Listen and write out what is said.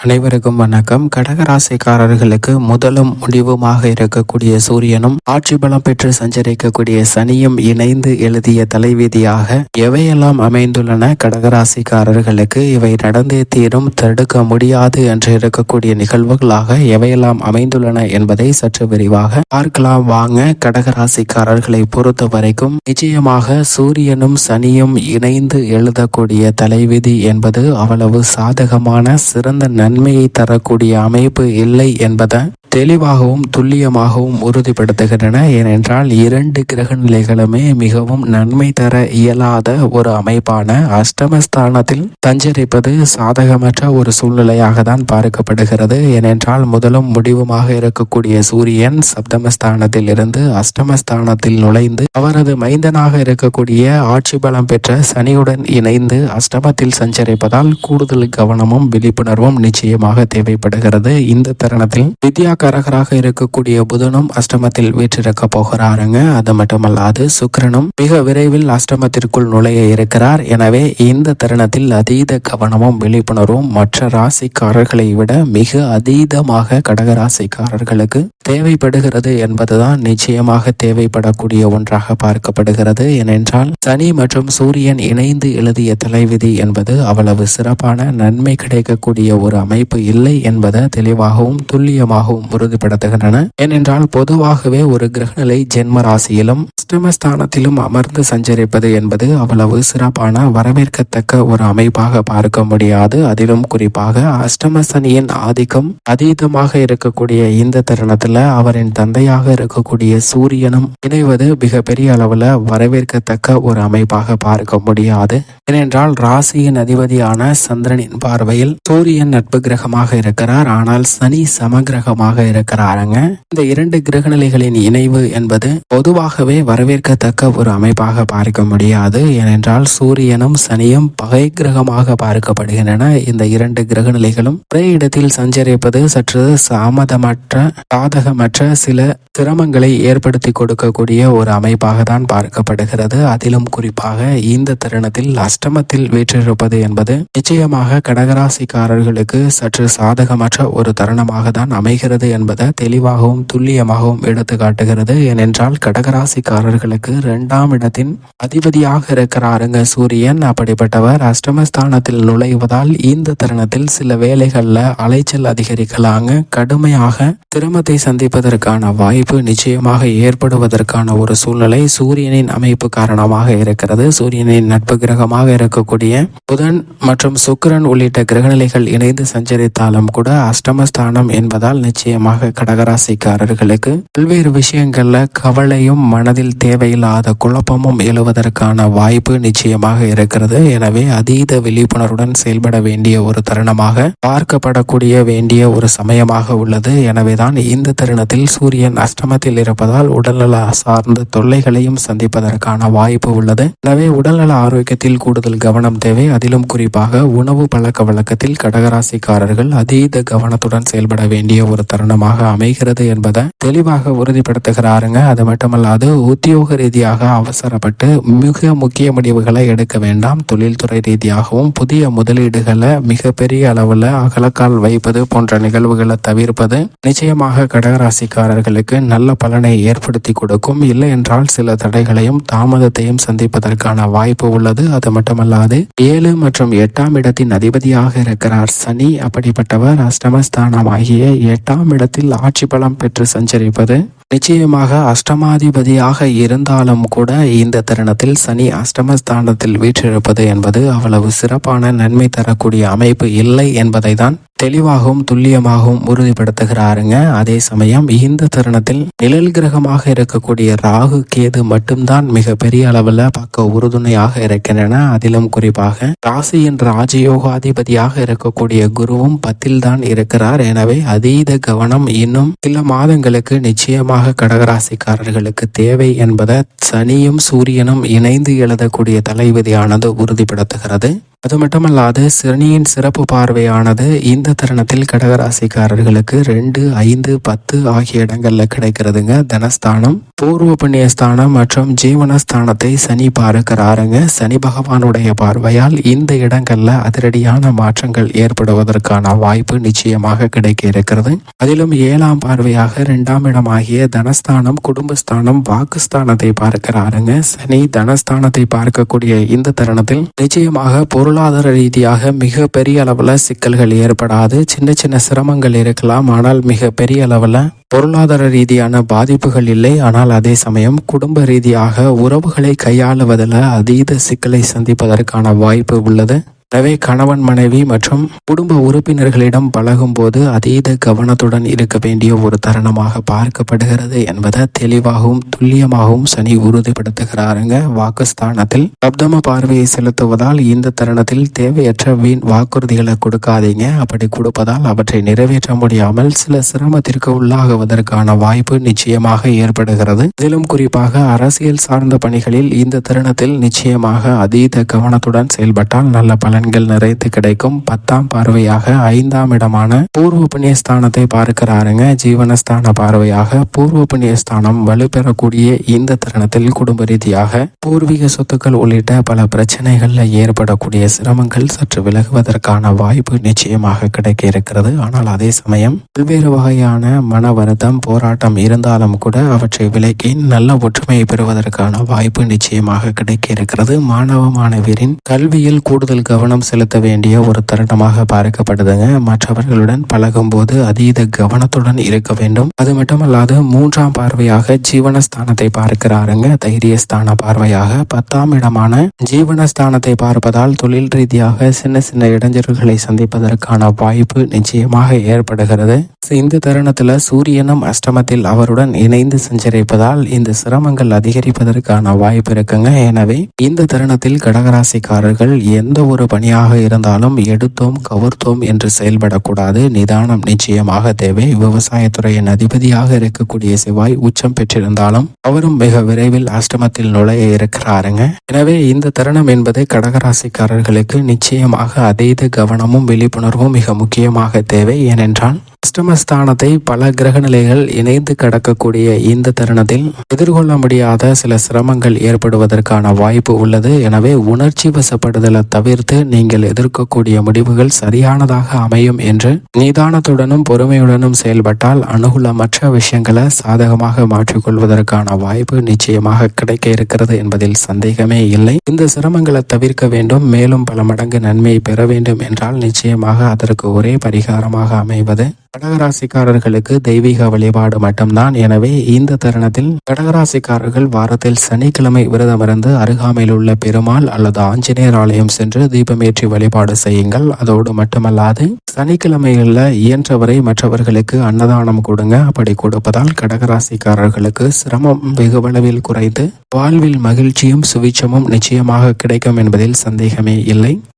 அனைவருக்கும் வணக்கம். கடகராசிக்காரர்களுக்கு முதலும் முடிவுமாக இருக்கக்கூடிய சூரியனும் ஆட்சி பலம் பெற்று சஞ்சரிக்கக்கூடிய சனியும் இணைந்து எழுதிய தலைவிதியாக எவையெல்லாம் அமைந்துள்ளன, கடகராசிக்காரர்களுக்கு இவை நடந்தே தீரும், தடுக்க முடியாது என்று இருக்கக்கூடிய நிகழ்வுகளாக எவையெல்லாம் அமைந்துள்ளன என்பதை சற்று விரிவாக பார்க்கலாம் வாங்க. கடகராசிக்காரர்களை பொறுத்த வரைக்கும் நிச்சயமாக சூரியனும் சனியும் இணைந்து எழுதக்கூடிய தலைவிதி என்பது அவ்வளவு சாதகமான சிறந்த நன்மையை தரக்கூடிய அமைப்பு இல்லை என்பதை தெளிவாகவும் துல்லியமாகவும் உறுதிப்படுத்துகின்றன. ஏனென்றால் இரண்டு கிரக நிலைகளுமே மிகவும் நன்மை தர இயலாத ஒரு அமைப்பான அஷ்டமஸ்தானத்தில் சஞ்சரிப்பது சாதகமற்ற ஒரு சூழ்நிலையாக தான் பார்க்கப்படுகிறது. ஏனென்றால் முதலும் முடிவுமாக இருக்கக்கூடிய சூரியன் சப்தமஸ்தானத்தில் இருந்து அஷ்டமஸ்தானத்தில் நுழைந்து அவரது மைந்தனாக இருக்கக்கூடிய ஆட்சி பலம் பெற்ற சனியுடன் இணைந்து அஷ்டமத்தில் சஞ்சரிப்பதால் கூடுதல் கவனமும் விழிப்புணர்வும் நிச்சயமாக தேவைப்படுகிறது. இந்த தருணத்தில் வித்யாகாரகராக இருக்கக்கூடிய புதனும் அஷ்டமத்தில் வீற்றிருக்க போகிறாருங்க. அது மட்டுமல்லாது சுக்கிரனும் மிக விரைவில் அஷ்டமத்திற்குள் நுழைய இருக்கிறார். எனவே இந்த தருணத்தில் அதீத கவனமும் விழிப்புணர்வும் மற்ற ராசிக்காரர்களை விட மிக அதீதமாக கடகராசிக்காரர்களுக்கு தேவைப்படுகிறது என்பதுதான் நிச்சயமாக தேவைப்படக்கூடிய ஒன்றாக பார்க்கப்படுகிறது. ஏனென்றால் சனி மற்றும் சூரியன் இணைந்து எழுதிய தலைவிதி என்பது அவ்வளவு சிறப்பான நன்மை கிடைக்கக்கூடிய ஒரு அமைப்பு இல்லை என்பதை தெளிவாகவும் துல்லியமாகவும் உறுதிப்படுத்துகின்றன. ஏனென்றால் பொதுவாகவே ஒரு கிரகநிலை ஜென்ம ராசியிலும் அஷ்டமஸ்தானத்திலும் அமர்ந்து சஞ்சரிப்பது என்பது அவ்வளவு சிறப்பான வரவேற்கத்தக்க ஒரு அமைப்பாக பார்க்க முடியாது. அதிலும் குறிப்பாக அஷ்டம சனியின் ஆதிக்கம் அதீதமாக இருக்கக்கூடிய இந்த தருணத்துல அவரின் தந்தையாக இருக்கக்கூடிய சூரியனும் இணைவது மிக பெரிய அளவுல வரவேற்கத்தக்க ஒரு அமைப்பாக பார்க்க முடியாது. ஏனென்றால் ராசியின் அதிபதியான சந்திரனின் பார்வையில் சூரியன் நட்பு கிரகமாக இருக்கிறார், ஆனால் சனி சமகிரகமாக இருக்கிறாருங்க. இந்த இரண்டு கிரகநிலைகளின் இணைவு என்பது பொதுவாகவே வரவேற்கத்தக்க ஒரு அமைப்பாக பார்க்க முடியாது. ஏனென்றால் சூரியனும் சனியும் பகை கிரகமாக பார்க்கப்படுகின்றன. இந்த இரண்டு கிரகநிலைகளும் ஒரே இடத்தில் சஞ்சரிப்பது சற்று சாமதமற்ற சாதகமற்ற சில சிரமங்களை ஏற்படுத்தி கொடுக்கக்கூடிய ஒரு அமைப்பாக தான் பார்க்கப்படுகிறது. அதிலும் குறிப்பாக இந்த தருணத்தில் அஷ்டமத்தில் வீற்றிருப்பது என்பது நிச்சயமாக கடகராசிக்காரர்களுக்கு சற்று சாதகமற்ற ஒரு தருணமாக தான் அமைகிறது என்பதை தெளிவாகவும் துல்லியமாகவும் எடுத்து காட்டுகிறது. ஏனென்றால் கடகராசிக்காரர்களுக்கு 2ஆம் இடத்தின் அதிபதியாக இருக்கிறாருங்க சூரியன். அப்படிப்பட்டவர் அஷ்டமஸ்தானத்தில் நுழைவதால் இந்த தருணத்தில் சில வேளைகள்ல அலைச்சல் அதிகரிக்கலாங்க. கடுமையாக சிரமத்தை சந்திப்பதற்கான வாய்ப்பு நிச்சயமாக ஏற்படுவதற்கான ஒரு சூழ்நிலை சூரியனின் அமைப்பு காரணமாக இருக்கிறது. சூரியனின் நட்பு கிரகமாக இருக்கக்கூடிய புதன் மற்றும் சுக்கிரன் உள்ளிட்ட கிரகநிலைகள் இணைந்து சஞ்சரித்தாலும் கூட அஷ்டமஸ்தானம் என்பதால் நிச்சயமாக கடகராசிக்காரர்களுக்கு பல்வேறு விஷயங்கள்ல கவலையும் மனதில் தேவையில்லாத குழப்பமும் எழுவதற்கான வாய்ப்பு நிச்சயமாக இருக்கிறது. எனவே அதீத விழிப்புணர்வுடன் செயல்பட வேண்டிய ஒரு தருணமாக பார்க்கப்படக்கூடிய வேண்டிய ஒரு சமயமாக உள்ளது. எனவேதான் இந்த தருணத்தில் சூரியன் அஷ்டமத்தில் இருப்பதால் உடல்நல சார்ந்த தொல்லைகளையும் சந்திப்பதற்கான வாய்ப்பு உள்ளது. எனவே உடல்நல ஆரோக்கியத்தில் கூடுதல் கவனம் தேவை. அதிலும் குறிப்பாக உணவு பழக்க வழக்கத்தில் கடகராசிக்காரர்கள் அதீத கவனத்துடன் செயல்பட வேண்டிய ஒரு தருணமாக அமைகிறது என்பதை தெளிவாக உறுதிப்படுத்துகிறாருங்க. அது மட்டுமல்லாது உத்தியோக ரீதியாக அவசரப்பட்டு மிக முக்கிய முடிவுகளை எடுக்க வேண்டாம். தொழில்துறை ரீதியாகவும் புதிய முதலீடுகளை மிக பெரிய அளவுல அகலக்கால் வைப்பது போன்ற நிகழ்வுகளை தவிர்ப்பது நிச்சயமாக கடகராசிக்காரர்களுக்கு நல்ல பலனை ஏற்படுத்தி கொடுக்கும். இல்லை என்றால் சில தடைகளையும் தாமதத்தையும் சந்திப்பதற்கான வாய்ப்பு உள்ளது. அது மட்டுமல்லாது 7 மற்றும் 8ஆம் இடத்தின் அதிபதியாக இருக்கிறார் சனி. அப்படிப்பட்டவர் அஷ்டமஸ்தானம் ஆகிய 8ஆம் இடத்தில் ஆட்சி பலம் பெற்று சஞ்சரிப்பது நிச்சயமாக அஷ்டமாதிபதியாக இருந்தாலும் கூட இந்த தருணத்தில் சனி அஷ்டமஸ்தானத்தில் வீற்றிருப்பது என்பது அவ்வளவு சிறப்பான நன்மை தரக்கூடிய அமைப்பு இல்லை என்பதை தான் தெளிவாகவும் துல்லியமாகவும் உறுதிப்படுத்துகிறாருங்க. அதே சமயம் இந்த தருணத்தில் நிழல் கிரகமாக இருக்கக்கூடிய ராகு கேது மட்டும்தான் மிக பெரிய அளவில் பார்க்க உறுதுணையாக இருக்கின்றன. அதிலும் குறிப்பாக ராசியின் ராஜயோகாதிபதியாக இருக்கக்கூடிய குருவும் 10ல் தான் இருக்கிறார். எனவே அதீத கவனம் இன்னும் சில மாதங்களுக்கு நிச்சயமாக கடகராசிக்காரர்களுக்கு தேவை என்பதை சனியும் சூரியனும் இணைந்து எழுதக்கூடிய தலைவிதியானது உறுதிப்படுத்துகிறது. அது மட்டுமல்லாது சனியின் சிறப்பு பார்வையானது இந்த தருணத்தில் கடகராசிக்காரர்களுக்கு 2, 5, 10 ஆகிய இடங்கள்ல கிடைக்கிறதுங்க. தனஸ்தானம், பூர்வ புண்ணியஸ்தானம் மற்றும் ஜீவனஸ்தானத்தை சனி பார்க்கிறாருங்க. சனி பகவானுடைய பார்வையால் இந்த இடங்கள்ல அதிரடியான மாற்றங்கள் ஏற்படுவதற்கான வாய்ப்பு நிச்சயமாக கிடைக்க இருக்கிறது. அதிலும் 7ஆம் பார்வையாக 2ஆம் இடமாகிய தனஸ்தானம், குடும்பஸ்தானம், வாக்குஸ்தானத்தை பார்க்கிறாருங்க. சனி தனஸ்தானத்தை பார்க்கக்கூடிய இந்த தருணத்தில் நிச்சயமாக பொருளாதார ரீதியாக மிக பெரிய அளவுல சிக்கல்கள் ஏற்படாது. சின்ன சின்ன சிரமங்கள் இருக்கலாம், ஆனால் மிக பெரிய அளவுல பொருளாதார ரீதியான பாதிப்புகள் இல்லை. ஆனால் அதே சமயம் குடும்ப ரீதியாக உறவுகளை கையாளுவதில் அதீத சிக்கலை சந்திப்பதற்கான வாய்ப்பு உள்ளது. எனவே கணவன் மனைவி மற்றும் குடும்ப உறுப்பினர்களிடம் பழகும் போது அதீத கவனத்துடன் இருக்க வேண்டிய ஒரு தருணமாக பார்க்கப்படுகிறது என்பதை தெளிவாகவும் துல்லியமாகவும் சனி உறுதிப்படுத்துகிறாருங்க. வாக்குஸ்தானத்தில் சப்தம பார்வையை செலுத்துவதால் இந்த தருணத்தில் தேவையற்ற வீண் வாக்குறுதிகளை கொடுக்காதீங்க. அப்படி கொடுப்பதால் அவற்றை நிறைவேற்ற முடியாமல் சில சிரமத்திற்கு உள்ளாகுவதற்கான வாய்ப்பு நிச்சயமாக ஏற்படுகிறது. இதிலும் குறிப்பாக அரசியல் சார்ந்த பணிகளில் இந்த தருணத்தில் நிச்சயமாக அதீத கவனத்துடன் செயல்பட்டால் நல்ல பலன்கள் நிறைந்து கிடைக்கும். 10ஆம் பார்வையாக 5ஆம் இடமான பூர்வ புண்ணியஸ்தானத்தை பார்க்கிறாருங்க. ஜீவனஸ்தான பார்வையாக பூர்வ புண்ணியஸ்தானம் வலுப்பெறக்கூடிய இந்த தருணத்தில் குடும்ப ரீதியாக பூர்வீக சொத்துக்கள் உள்ளிட்ட பல பிரச்சனைகள்ல ஏற்படக்கூடிய சிரமங்கள் சற்று விலகுவதற்கான வாய்ப்பு நிச்சயமாக கிடைக்க இருக்கிறது. ஆனால் அதே சமயம் பல்வேறு வகையான மன வருத்தம், போராட்டம் இருந்தாலும் கூட அவற்றை விலக்கி நல்ல ஒற்றுமையை பெறுவதற்கான வாய்ப்பு நிச்சயமாக கிடைக்க இருக்கிறது. மாணவ மாணவியரின் கல்வியில் கூடுதல் கவனம் செலுத்த வேண்டிய ஒரு தருணமாக பார்க்கப்படுதுங்க. மற்றவர்களுடன் பழகும் போது அதீத கவனத்துடன் இருக்க வேண்டும். அது மட்டுமல்லாது 3ஆம் பார்வையாக ஜீவனஸ்தானத்தை பார்க்கிறாருங்க. தைரியஸ்தான பார்வையாக 10ஆம் இடமான ஜீவனஸ்தானத்தை பார்ப்பதால் தொழில் ரீதியாக சின்ன சின்ன இடைஞ்சல்களை சந்திப்பதற்கான வாய்ப்பு நிச்சயமாக ஏற்படுகிறது. இந்த தருணத்துல சூரியனும் அஷ்டமத்தில் அவருடன் இணைந்து சஞ்சரிப்பதால் இந்த சிரமங்கள் அதிகரிப்பதற்கான வாய்ப்பு இருக்குங்க. எனவே இந்த தருணத்தில் கடகராசிக்காரர்கள் எந்த ஒரு பணியாக இருந்தாலும் எடுத்தோம் கவர்த்தோம் என்று செயல்படக்கூடாது. நிதானம் நிச்சயமாக தேவை. விவசாயத்துறையின் அதிபதியாக இருக்கக்கூடிய செவ்வாய் உச்சம் பெற்றிருந்தாலும் அவரும் மிக விரைவில் அஷ்டமத்தில் நுழைய இருக்கிறாருங்க. எனவே இந்த தருணம் என்பது கடகராசிக்காரர்களுக்கு நிச்சயமாக அதீத கவனமும் விழிப்புணர்வும் மிக முக்கியமாக தேவை. ஏனென்றால் அஷ்டமஸ்தானத்தை பல கிரக நிலைகள் இணைந்து கடக்கக்கூடிய இந்த தருணத்தில் எதிர்கொள்ள முடியாத சில சிரமங்கள் ஏற்படுவதற்கான வாய்ப்பு உள்ளது. எனவே உணர்ச்சி வசப்படுதலை தவிர்த்து நீங்கள் எதிர்க்கக்கூடிய முடிவுகள் சரியானதாக அமையும் என்று நிதானத்துடனும் பொறுமையுடனும் செயல்பட்டால் அனுகூலமற்ற விஷயங்களை சாதகமாக மாற்றிக்கொள்வதற்கான வாய்ப்பு நிச்சயமாக கிடைக்க இருக்கிறது என்பதில் சந்தேகமே இல்லை. இந்த சிரமங்களை தவிர்க்க வேண்டும். மேலும் பல மடங்கு நன்மையை பெற வேண்டும் என்றால் நிச்சயமாக அதற்கு ஒரே பரிகாரமாக அமைவது கடகராசிக்காரர்களுக்கு தெய்வீக வழிபாடு மட்டும்தான். எனவே இந்த தருணத்தில் கடகராசிக்காரர்கள் வாரத்தில் சனிக்கிழமை விரதமிருந்து அருகாமையில் உள்ள பெருமாள் அல்லது ஆஞ்சநேயர் ஆலயம் சென்று தீபமேற்றி வழிபாடு செய்யுங்கள். அதோடு மட்டுமல்லாது சனிக்கிழமைகளில் இயன்றவரை மற்றவர்களுக்கு அன்னதானம் கொடுங்க. அப்படி கொடுப்பதால் கடகராசிக்காரர்களுக்கு சிரமம் வெகுவளவில் குறைந்து வாழ்வில் மகிழ்ச்சியும் சுவிச்சமும் நிச்சயமாக கிடைக்கும் என்பதில் சந்தேகமே இல்லை.